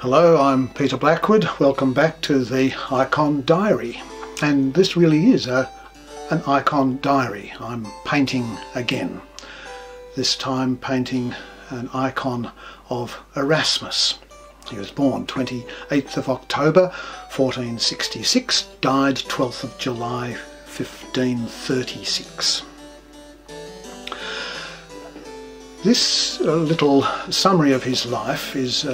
Hello, I'm Peter Blackwood. Welcome back to the Icon Diary. And this really is an icon diary. I'm painting again. This time painting an icon of Erasmus. He was born 28th of October 1466, died 12th of July 1536. This little summary of his life is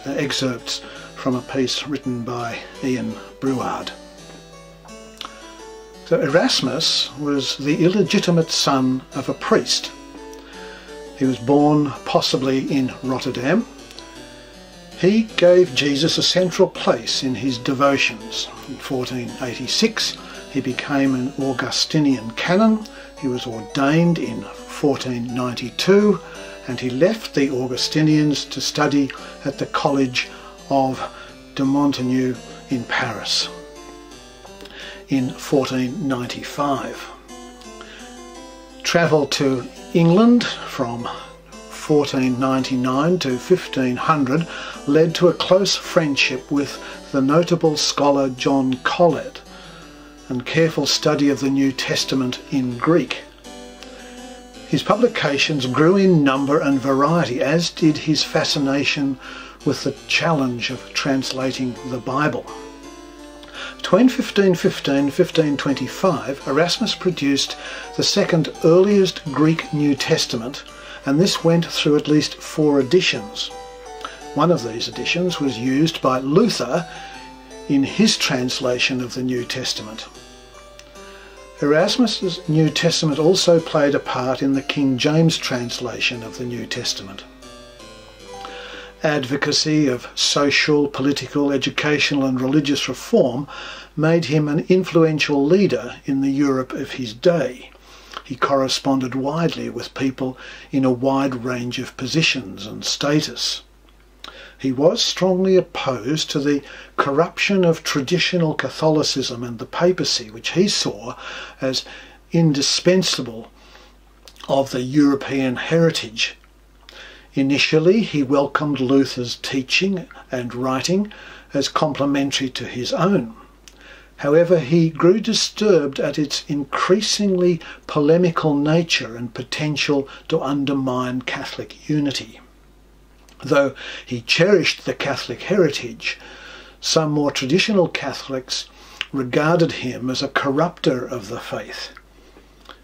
excerpts from a piece written by Ian Bruard. So Erasmus was the illegitimate son of a priest. He was born possibly in Rotterdam. He gave Jesus a central place in his devotions. In 1486 he became an Augustinian canon. He was ordained in 1492 and he left the Augustinians to study at the College of de Montaigne in Paris in 1495. Travel to England from 1499 to 1500 led to a close friendship with the notable scholar John Colet and careful study of the New Testament in Greek. His publications grew in number and variety, as did his fascination with the challenge of translating the Bible. Between 1515 and 1525, Erasmus produced the second earliest Greek New Testament, and this went through at least 4 editions. One of these editions was used by Luther in his translation of the New Testament. Erasmus's New Testament also played a part in the King James translation of the New Testament. Advocacy of social, political, educational and religious reform made him an influential leader in the Europe of his day. He corresponded widely with people in a wide range of positions and status. He was strongly opposed to the corruption of traditional Catholicism and the papacy, which he saw as indispensable of the European heritage. Initially, he welcomed Luther's teaching and writing as complementary to his own. However, he grew disturbed at its increasingly polemical nature and potential to undermine Catholic unity. Though he cherished the Catholic heritage, some more traditional Catholics regarded him as a corrupter of the faith.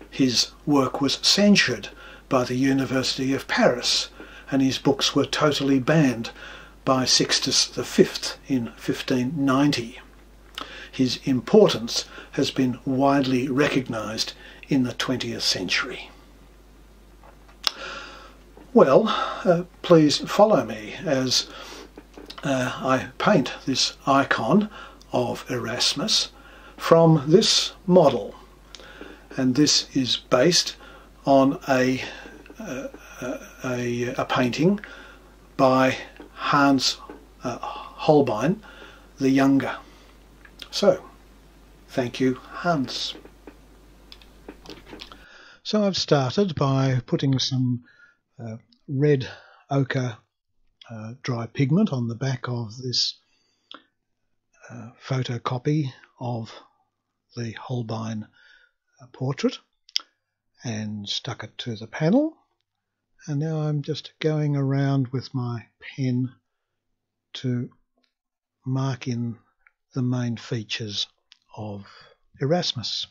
His work was censured by the University of Paris, and his books were totally banned by Sixtus V in 1590. His importance has been widely recognised in the 20th century. Well, please follow me as I paint this icon of Erasmus from this model, and this is based on a painting by Hans Holbein the Younger. So, thank you, Hans. So I've started by putting some red ochre dry pigment on the back of this photocopy of the Holbein portrait and stuck it to the panel, and now I'm just going around with my pen to mark in the main features of Erasmus.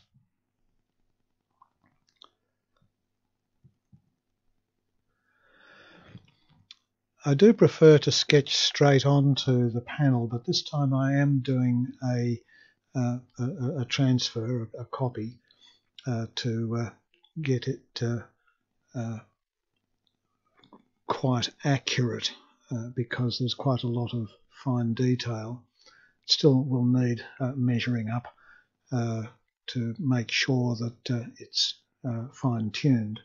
I do prefer to sketch straight onto the panel, but this time I am doing a transfer, a copy, to get it quite accurate, because there's quite a lot of fine detail. Still will need measuring up to make sure that it's fine-tuned.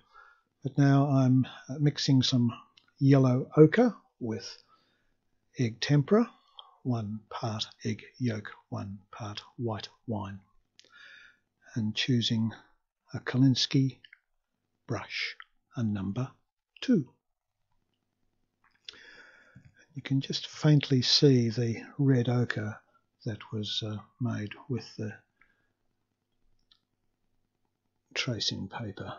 But now I'm mixing some yellow ochre with egg tempera, 1 part egg yolk, 1 part white wine, and choosing a Kolinsky brush, a number 2. You can just faintly see the red ochre that was made with the tracing paper.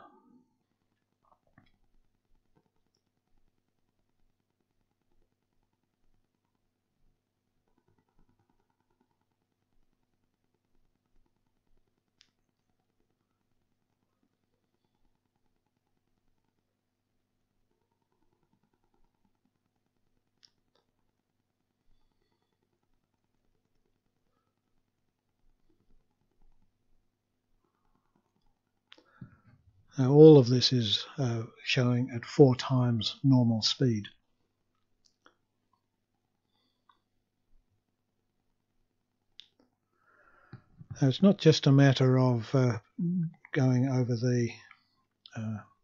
Now all of this is showing at 4 times normal speed. Now it's not just a matter of going over the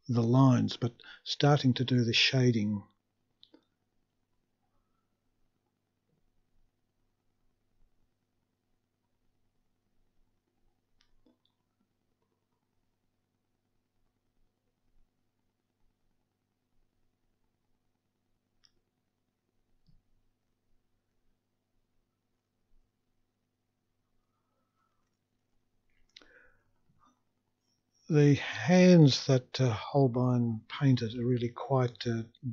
lines, but starting to do the shading. The hands that Holbein painted are really quite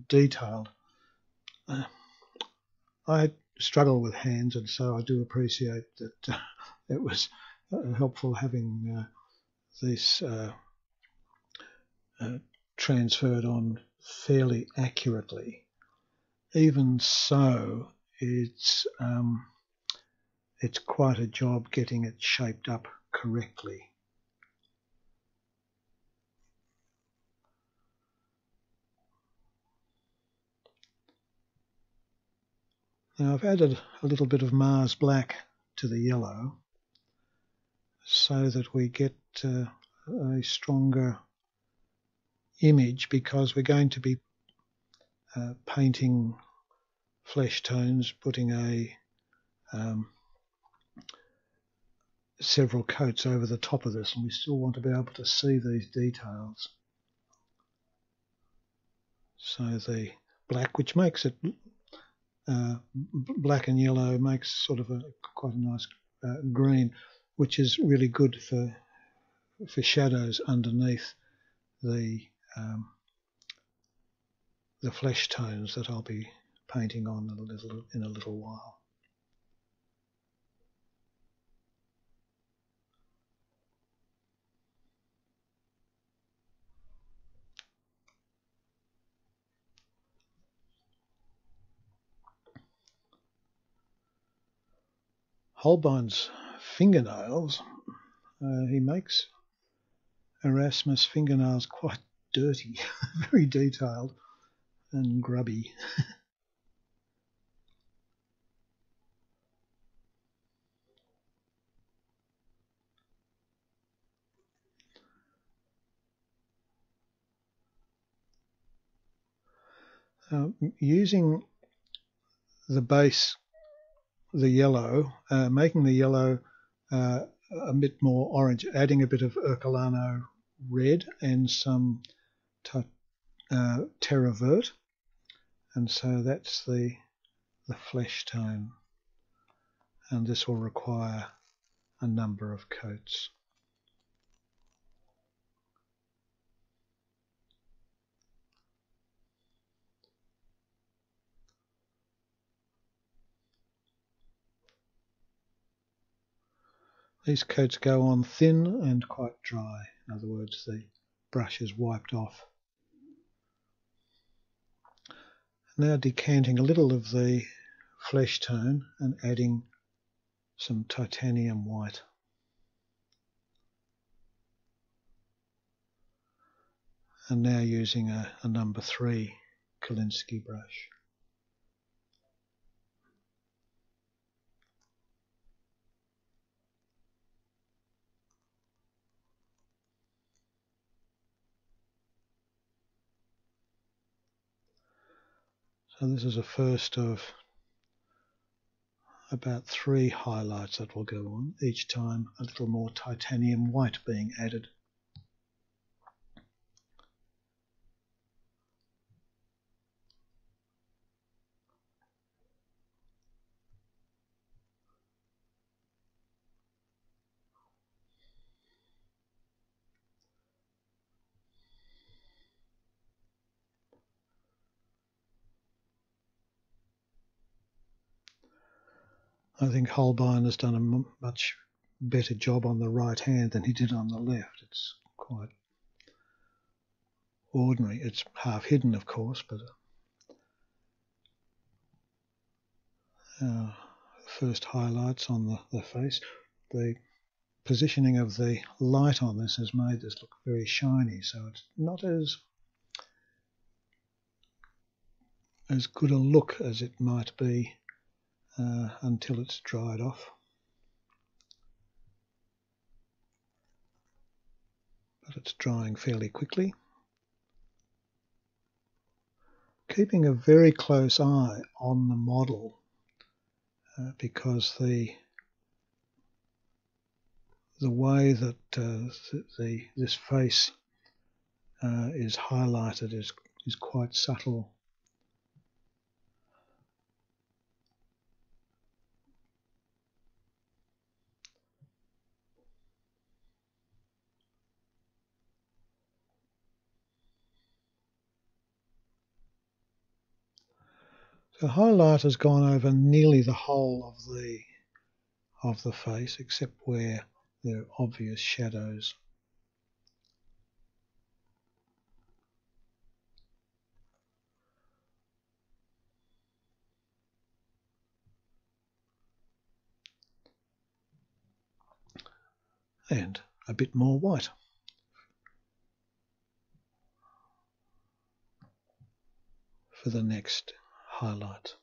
detailed. I struggle with hands, and so I do appreciate that it was helpful having this transferred on fairly accurately. Even so, it's quite a job getting it shaped up correctly. Now I've added a little bit of Mars Black to the yellow so that we get a stronger image, because we're going to be painting flesh tones, putting several coats over the top of this, and we still want to be able to see these details. So the black, which makes it black and yellow, makes sort of quite a nice green, which is really good for shadows underneath the flesh tones that I'll be painting on in a little while. Holbein's fingernails, he makes Erasmus fingernails quite dirty, very detailed and grubby. Using the base, the yellow, making the yellow a bit more orange, adding a bit of Ercolano red and some terra vert, and so that's the flesh tone, and this will require a number of coats. These coats go on thin and quite dry. In other words, the brush is wiped off. Now decanting a little of the flesh tone and adding some titanium white. And now using a number 3 Kolinsky brush. So this is a first of about 3 highlights that will go on, each time a little more titanium white being added. I think Holbein has done a much better job on the right hand than he did on the left. It's quite ordinary. It's half hidden, of course, but first highlights on the face. The positioning of the light on this has made this look very shiny, so it's not as good a look as it might be until it's dried off. But it's drying fairly quickly. Keeping a very close eye on the model because the way that this face is highlighted is quite subtle. So highlight has gone over nearly the whole of the face, except where there are obvious shadows. And a bit more white. For the next highlight.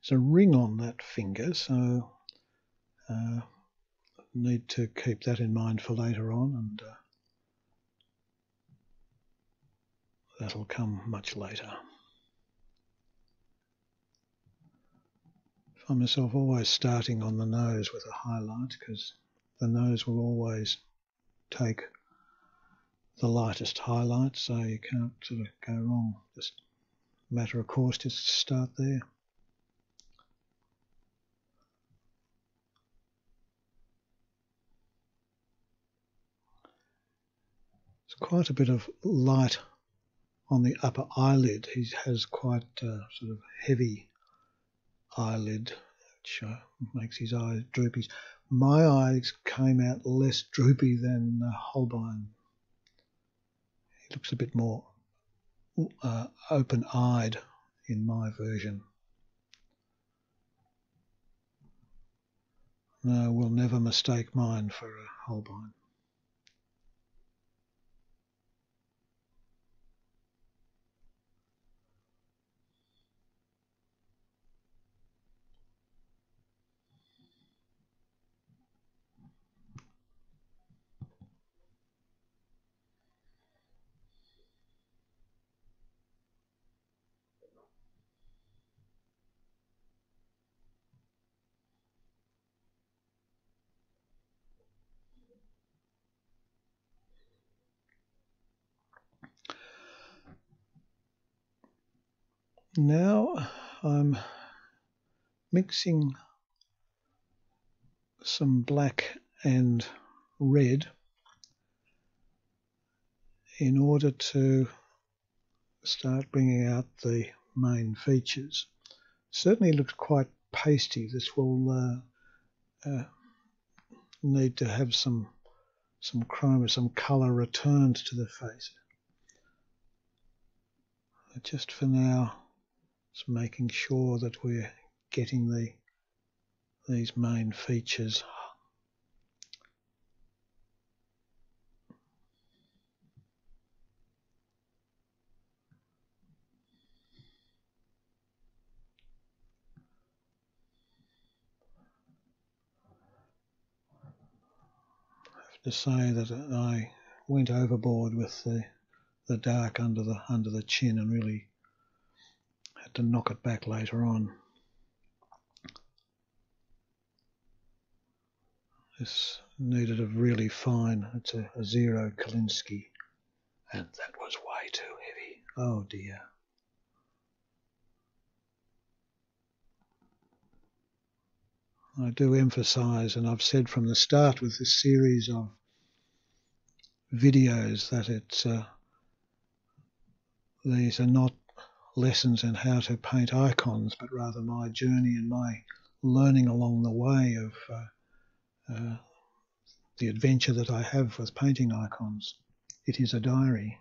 There's a ring on that finger, so need to keep that in mind for later on, and that'll come much later. I find myself always starting on the nose with a highlight because the nose will always take the lightest highlight, so you can't sort of go wrong. Just matter of course, just start there. There's quite a bit of light on the upper eyelid. He has quite a sort of heavy eyelid, which makes his eyes droopy. My eyes came out less droopy than Holbein. He looks a bit more open-eyed in my version. No, we'll never mistake mine for a Holbein. Now I'm mixing some black and red in order to start bringing out the main features. Certainly looks quite pasty. This will need to have some chroma, some colour returned to the face. But just for now, just making sure that we're getting these main features. to say that I went overboard with the dark under the chin and really had to knock it back later on. This needed a really fine, it's a 0 Kalinsky, and that was way too heavy. Oh dear. I do emphasise, and I've said from the start with this series of videos, that these are not lessons in how to paint icons, but rather my journey and my learning along the way of the adventure that I have with painting icons. It is a diary.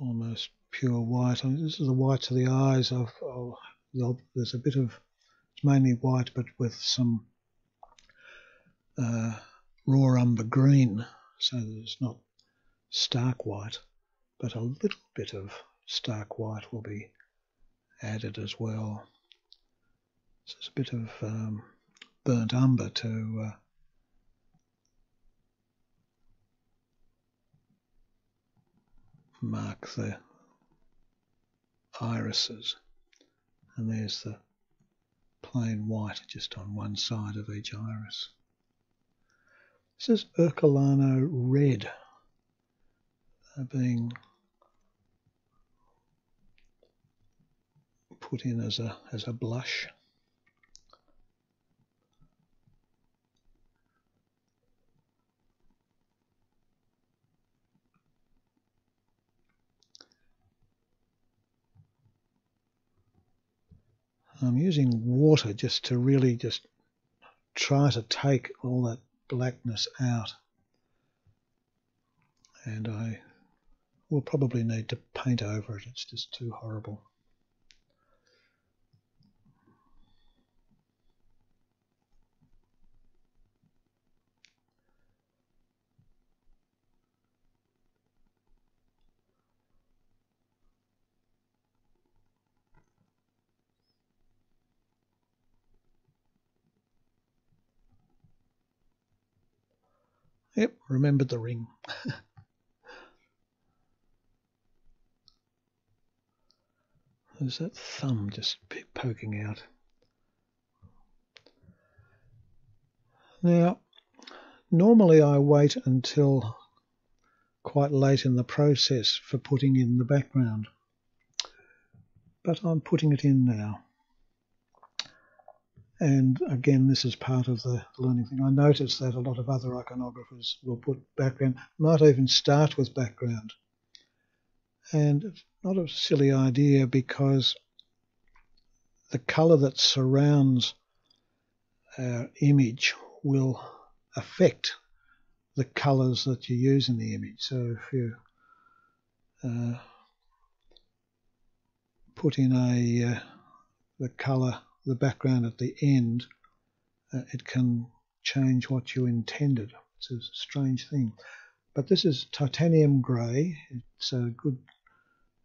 Almost pure white. I mean, this is the whites of the eyes there's a bit of, it's mainly white, but with some raw umber green, so that it's not stark white, but a little bit of stark white will be added as well. So it's a bit of burnt umber to mark the irises, and there's the plain white just on one side of each iris. This is Ercolano Red, being put in as a blush. I'm using water just to really just try to take all that blackness out, and I will probably need to paint over it. It's just too horrible. Yep, remembered the ring. There's that thumb just poking out. Now, normally I wait until quite late in the process for putting in the background, but I'm putting it in now. And again, this is part of the learning thing. I notice that a lot of other iconographers will put background, might even start with background. And it's not a silly idea, because the colour that surrounds our image will affect the colours that you use in the image. So if you put in the colour, the background at the end, it can change what you intended. It's a strange thing. But this is titanium grey. It's a good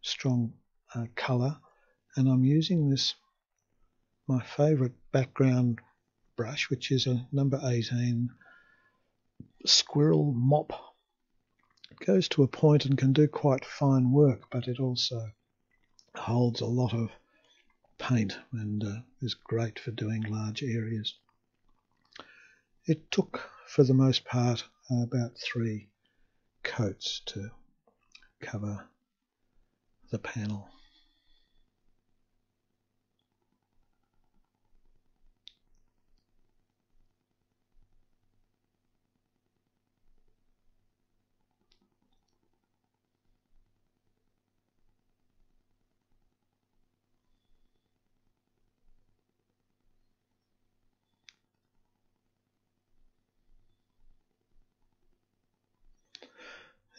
strong colour, and I'm using this, my favourite background brush, which is a number 18 squirrel mop. It goes to a point and can do quite fine work, but it also holds a lot of paint and is great for doing large areas. It took, for the most part, about 3 coats to cover the panel.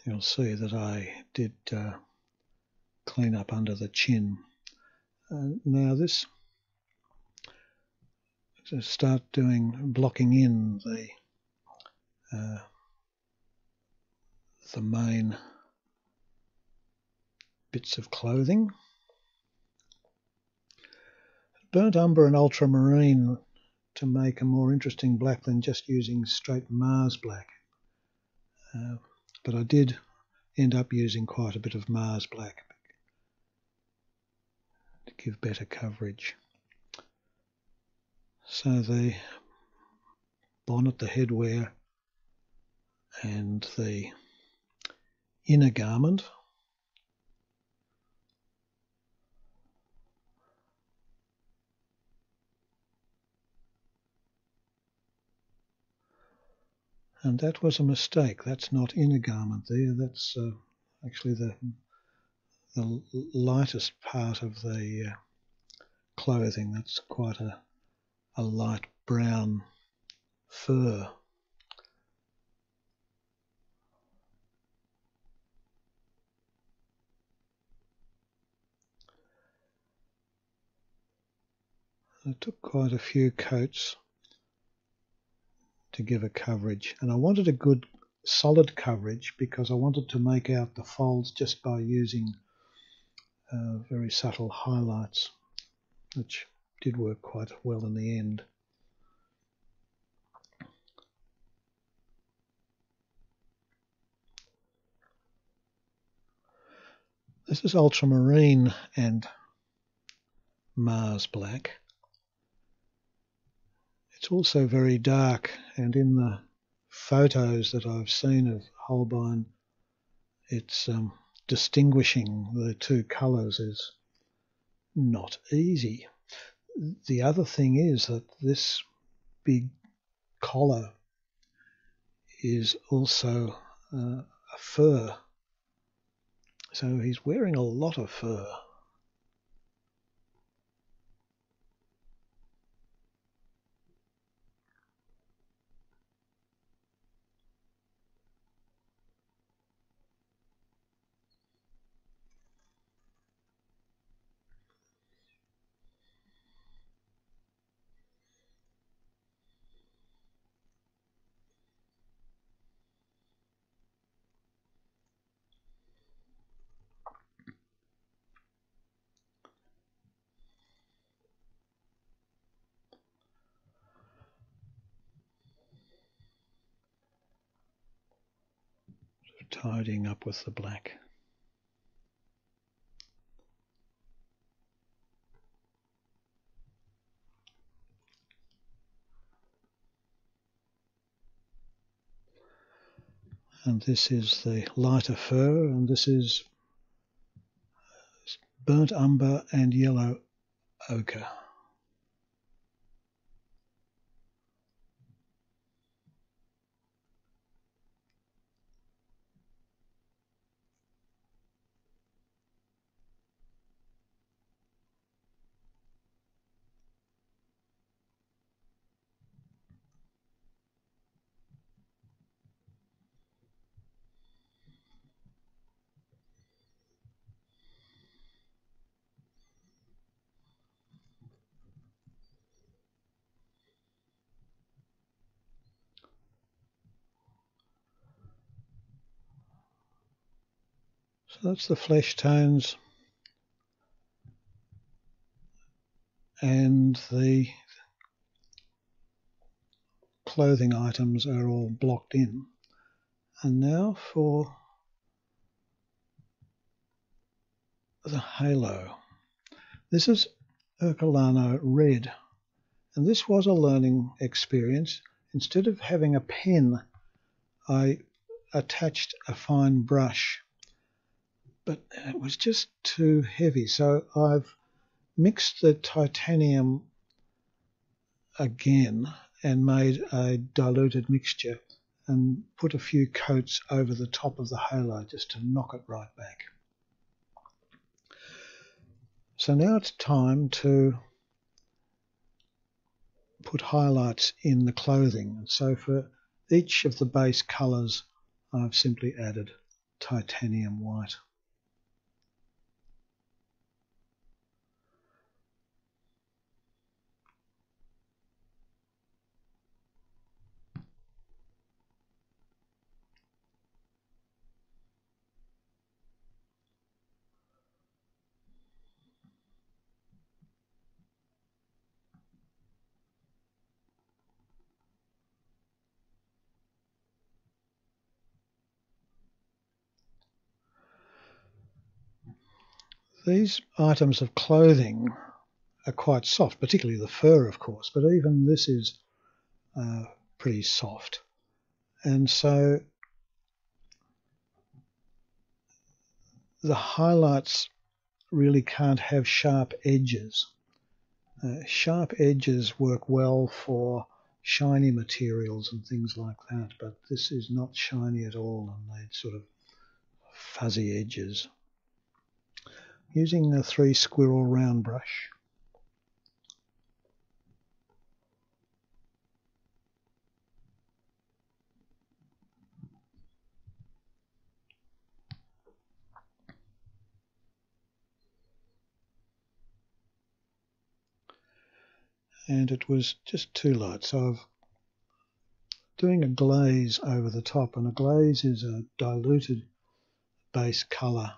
You'll see that I did clean up under the chin. Now this, to start blocking in the main bits of clothing. burnt umber and ultramarine to make a more interesting black than just using straight Mars black. But I did end up using quite a bit of Mars black to give better coverage. So the bonnet, the headwear and the inner garment and that was a mistake. That's not inner garment there, that's actually the lightest part of the clothing. That's quite a light brown fur. I took quite a few coats to give a coverage, and I wanted a good solid coverage because I wanted to make out the folds just by using very subtle highlights, which did work quite well in the end. This is ultramarine and Mars black. It's also very dark, and in the photos that I've seen of Holbein, it's distinguishing the two colours is not easy. The other thing is that this big collar is also a fur, so he's wearing a lot of fur. Tidying up with the black. And this is the lighter fur, and this is burnt umber and yellow ochre. So that's the flesh tones, and the clothing items are all blocked in. And now for the halo. This is Ercolano Red, and this was a learning experience. Instead of having a pen, I attached a fine brush, but it was just too heavy, so I've mixed the titanium again and made a diluted mixture and put a few coats over the top of the halo just to knock it right back. So now it's time to put highlights in the clothing. And so for each of the base colours, I've simply added titanium white. These items of clothing are quite soft, particularly the fur, of course, but even this is pretty soft. And so the highlights really can't have sharp edges. Sharp edges work well for shiny materials and things like that, but this is not shiny at all and needs sort of fuzzy edges. Using a 3 squirrel round brush. And it was just too light, so I'm doing a glaze over the top, and a glaze is a diluted base colour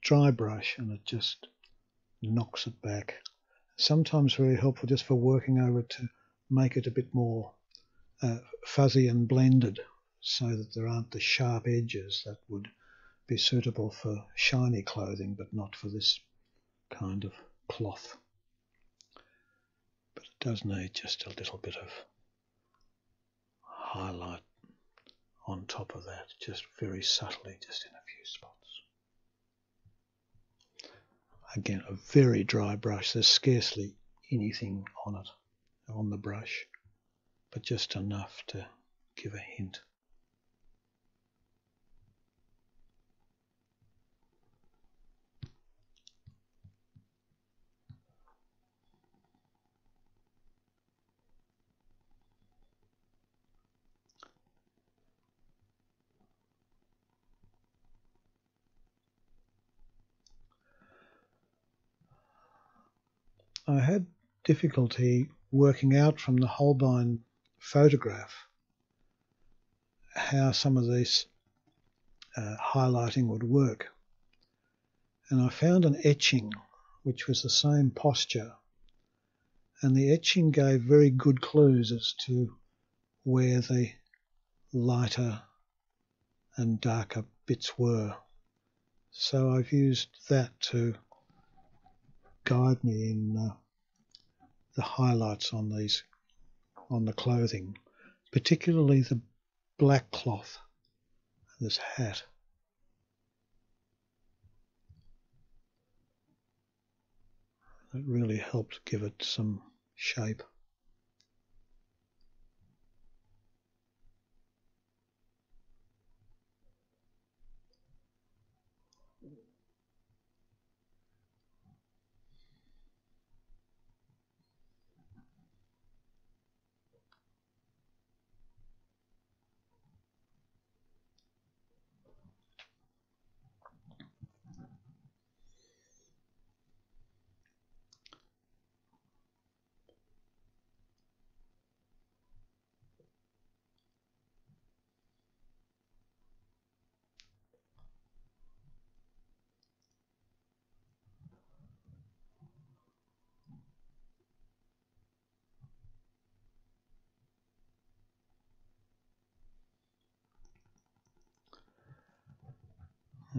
dry brush, and it just knocks it back. Sometimes very helpful just for working over it to make it a bit more fuzzy and blended, so that there aren't the sharp edges that would be suitable for shiny clothing but not for this kind of cloth. But it does need just a little bit of highlight on top of that, just very subtly, just in a few spots. Again, a very dry brush. There's scarcely anything on it, on the brush, but just enough to give a hint. I had difficulty working out from the Holbein photograph how some of this highlighting would work. And I found an etching which was the same posture, and the etching gave very good clues as to where the lighter and darker bits were. So I've used that to guide me in the highlights on the clothing, particularly the black cloth, this hat. It really helped give it some shape.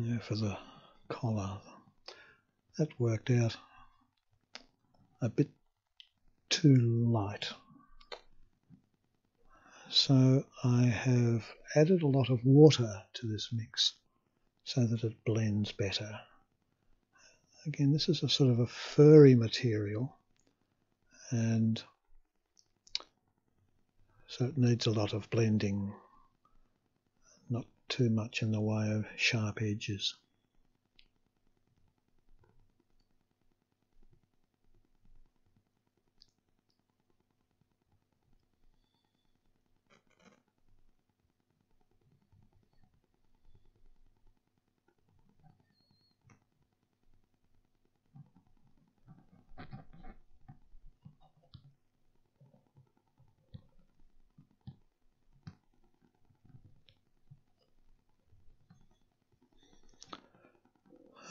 Yeah, for the collar, that worked out a bit too light. So I have added a lot of water to this mix so that it blends better. Again, this is a sort of a furry material, and so it needs a lot of blending, not too much in the way of sharp edges.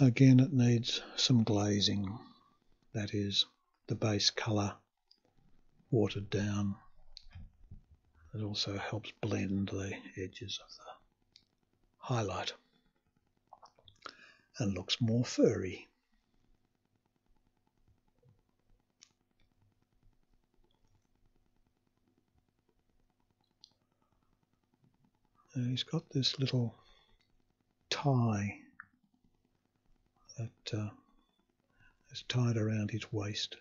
Again, it needs some glazing, that is, the base colour watered down. It also helps blend the edges of the highlight. and looks more furry. Now he's got this little tie that is tied around his waist.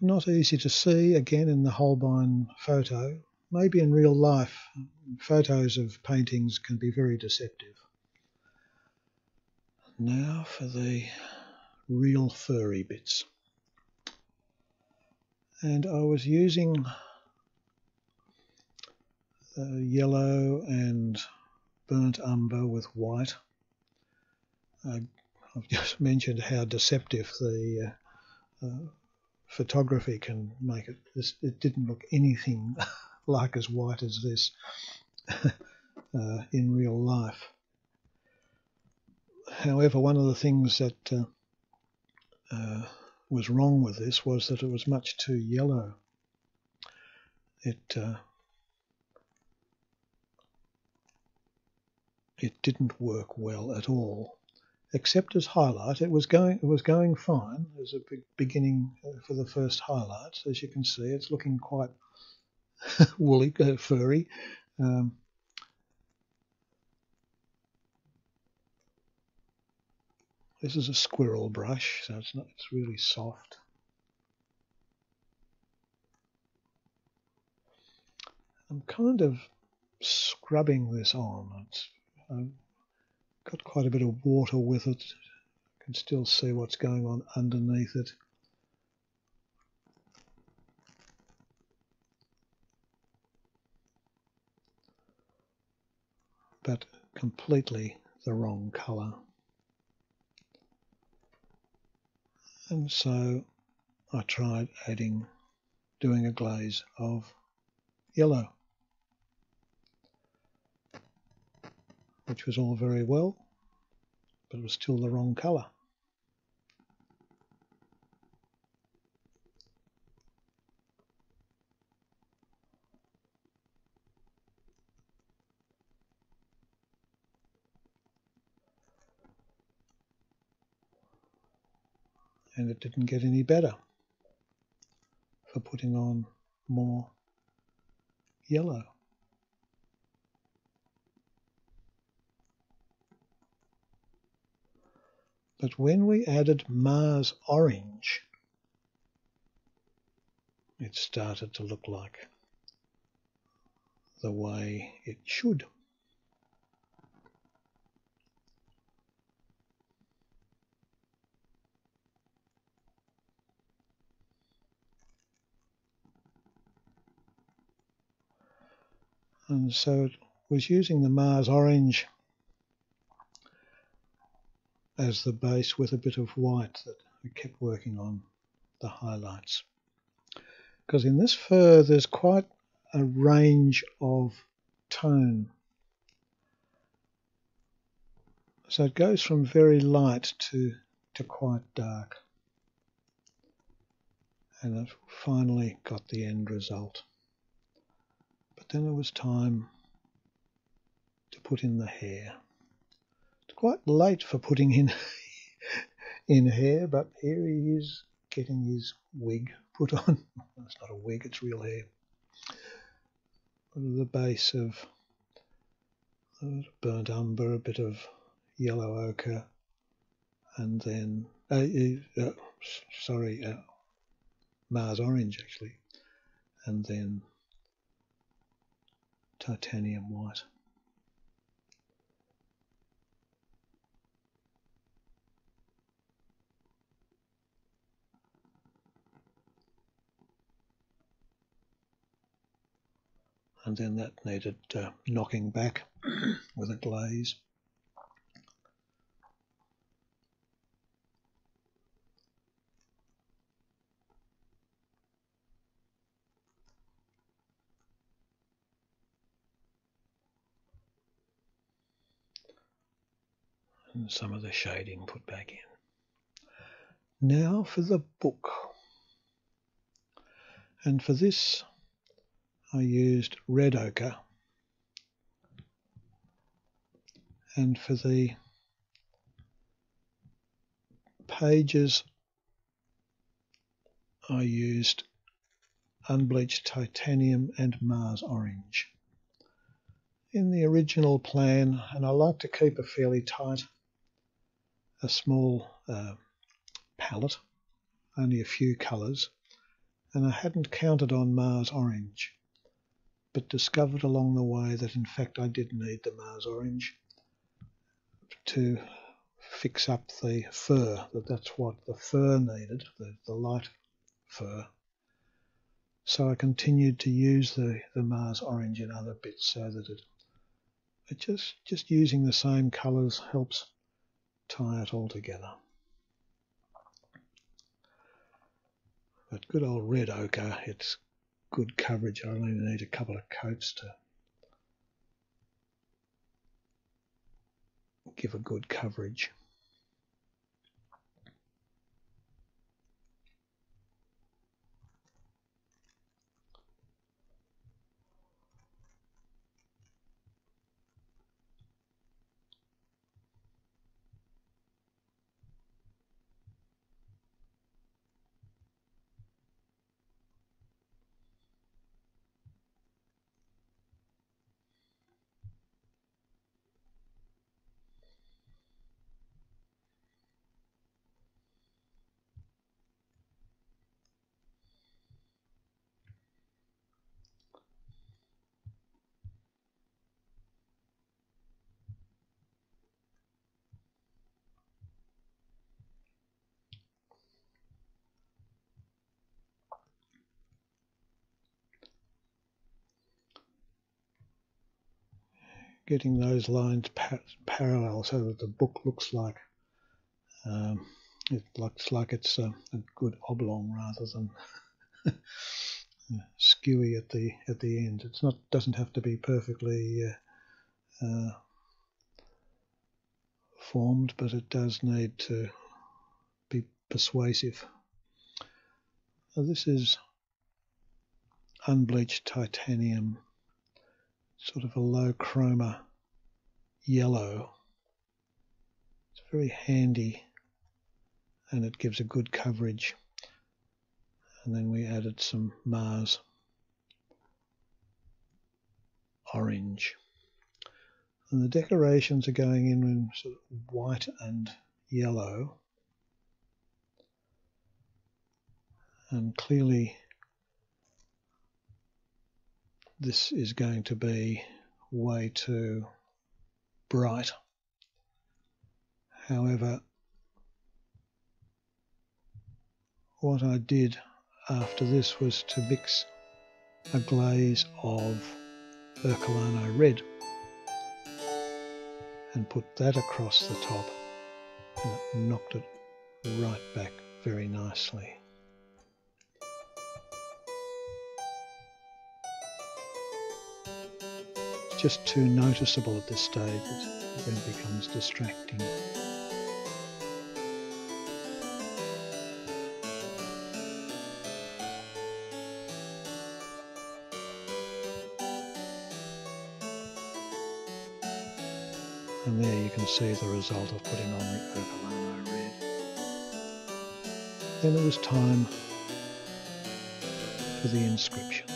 Not easy to see again in the Holbein photo. Maybe in real life, photos of paintings can be very deceptive. Now for the real furry bits. And I was using yellow and burnt umber with white. I've just mentioned how deceptive the photography can make it. It didn't look anything like as white as this in real life. However, one of the things that was wrong with this was that it was much too yellow. It didn't work well at all, except as highlight. It was going fine as a beginning for the first highlights. As you can see, it's looking quite woolly, furry. This is a squirrel brush, so it's really soft. I'm kind of scrubbing this on. I've got quite a bit of water with it. I can still see what's going on underneath it. But completely the wrong colour. And so I tried doing a glaze of yellow, which was all very well, but it was still the wrong colour. And it didn't get any better for putting on more yellow. But when we added Mars orange, it started to look like the way it should. And so it was using the Mars orange as the base with a bit of white that we kept working on the highlights. Because in this fur there's quite a range of tone. So it goes from very light to quite dark. And I've finally got the end result. But then it was time to put in the hair. It's quite late for putting in hair, but here he is getting his wig put on. It's not a wig, it's real hair. The base of burnt umber, a bit of yellow ochre, and then Mars orange actually, and then titanium white. And then that needed knocking back with a glaze. and some of the shading put back in. Now for the book. And for this I used red ochre, and for the pages I used unbleached titanium and Mars orange. In the original plan, and I like to keep a fairly tight, a small palette, only a few colours, and I hadn't counted on Mars orange, but discovered along the way that in fact I did need the Mars orange to fix up the fur, that's what the fur needed, the light fur. So I continued to use the Mars orange in other bits, so that it just using the same colours helps tie it all together. But good old red ochre, it's good coverage. I only need a couple of coats to give a good coverage. Getting those lines parallel so that the book looks like it's a good oblong rather than skewy at the end. It's not, doesn't have to be perfectly formed, but it does need to be persuasive. Now this is unbleached titanium, sort of a low chroma yellow. It's very handy and it gives a good coverage. And then we added some Mars orange. And the decorations are going in sort of white and yellow. And clearly this is going to be way too bright. However, what I did after this was to mix a glaze of Ercolano red and put that across the top, and it knocked it right back very nicely. It's just too noticeable at this stage, it then becomes distracting. And there you can see the result of putting on the Ercolano red. Then it was time for the inscription.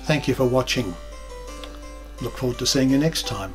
Thank you for watching. Look forward to seeing you next time.